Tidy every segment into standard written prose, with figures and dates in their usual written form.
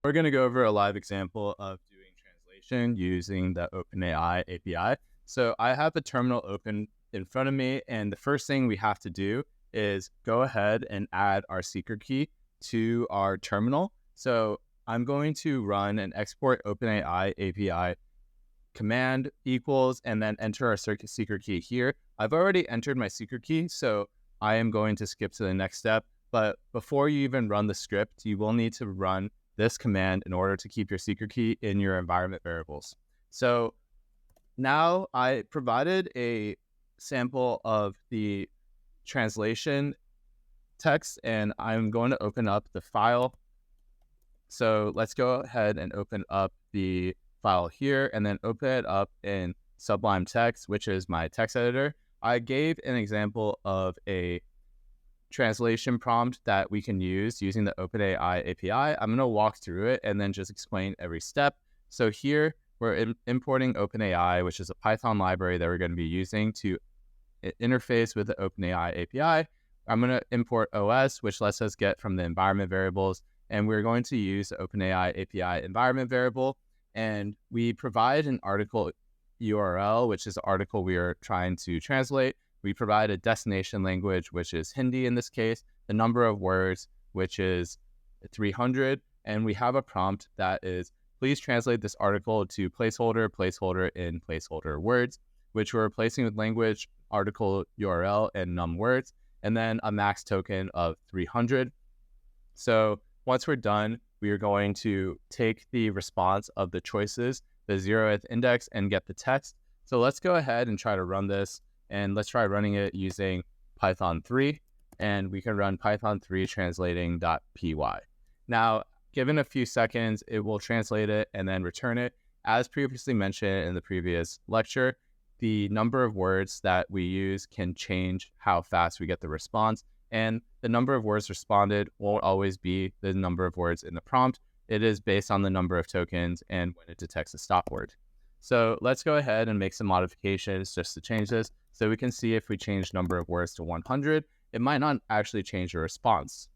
We're going to go over a live example of doing translation using the OpenAI API. So I have the terminal open in front of me, and the first thing we have to do is go ahead and add our secret key to our terminal. So I'm going to run an export OpenAI API command equals, and then enter our secret key here. I've already entered my secret key, so I am going to skip to the next step. But before you even run the script, you will need to run this command in order to keep your secret key in your environment variables. So now I provided a sample of the translation text, and I'm going to open up the file. So let's go ahead and open up the file here and then open it up in Sublime Text, which is my text editor. I gave an example of a translation prompt that we can use using the OpenAI API. I'm going to walk through it and then just explain every step. So here we're importing OpenAI, which is a Python library that we're going to be using to interface with the OpenAI API. I'm going to import OS, which lets us get from the environment variables, and we're going to use the OpenAI API environment variable. And we provide an article URL, which is the article we are trying to translate. We provide a destination language, which is Hindi in this case, the number of words, which is 300. And we have a prompt that is, please translate this article to placeholder in placeholder words, which we're replacing with language, article URL, and num words, and then a max token of 300. So once we're done, we are going to take the response of the choices, the 0th index, and get the text. So let's go ahead and try to run this. And let's try running it using Python 3. And we can run Python 3 translating.py. Now, given a few seconds, it will translate it and then return it. As previously mentioned in the previous lecture, the number of words that we use can change how fast we get the response. And the number of words responded won't always be the number of words in the prompt. It is based on the number of tokens and when it detects a stop word. So let's go ahead and make some modifications just to change this. So we can see if we change number of words to 100, it might not actually change the response.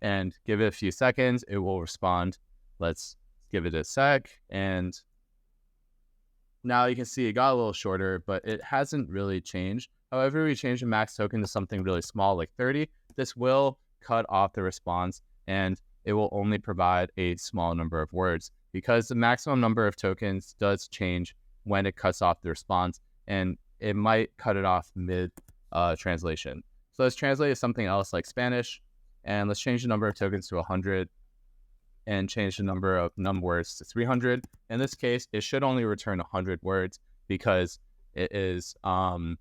And give it a few seconds, it will respond. Let's give it a sec. And now you can see it got a little shorter, but it hasn't really changed. However, we change the max token to something really small like 30. This will cut off the response, and it will only provide a small number of words because the maximum number of tokens does change when it cuts off the response, and it might cut it off mid translation. So let's translate to something else like Spanish, and let's change the number of tokens to 100 and change the number of num words to 300. In this case, it should only return 100 words because it is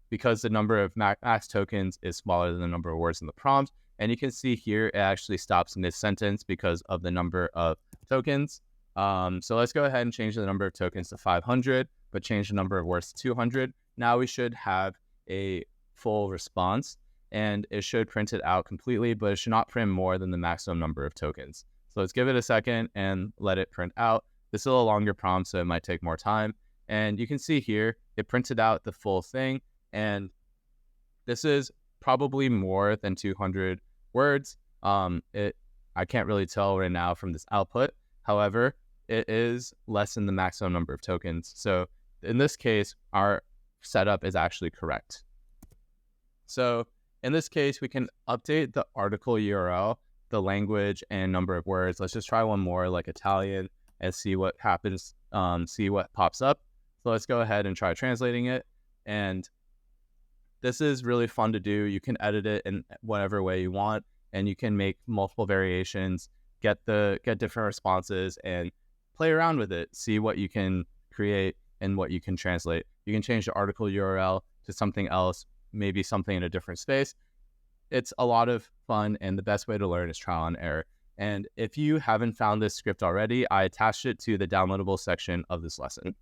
because the number of max tokens is smaller than the number of words in the prompt. And you can see here, it actually stops mid-sentence because of the number of tokens. So let's go ahead and change the number of tokens to 500, but change the number of words to 200. Now we should have a full response, and it should print it out completely, but it should not print more than the maximum number of tokens. So let's give it a second and let it print out. This is a longer prompt, so it might take more time. And you can see here, it printed out the full thing. And this is probably more than 200 words. I can't really tell right now from this output. However, it is less than the maximum number of tokens. So in this case, our setup is actually correct. So in this case, we can update the article URL, the language, and number of words. Let's just try one more like Italian and see what happens, see what pops up. So let's go ahead and try translating it. And this is really fun to do. You can edit it in whatever way you want, and you can make multiple variations, get different responses, and play around with it. See what you can create and what you can translate. You can change the article URL to something else, maybe something in a different space. It's a lot of fun, and the best way to learn is trial and error. And if you haven't found this script already, I attached it to the downloadable section of this lesson.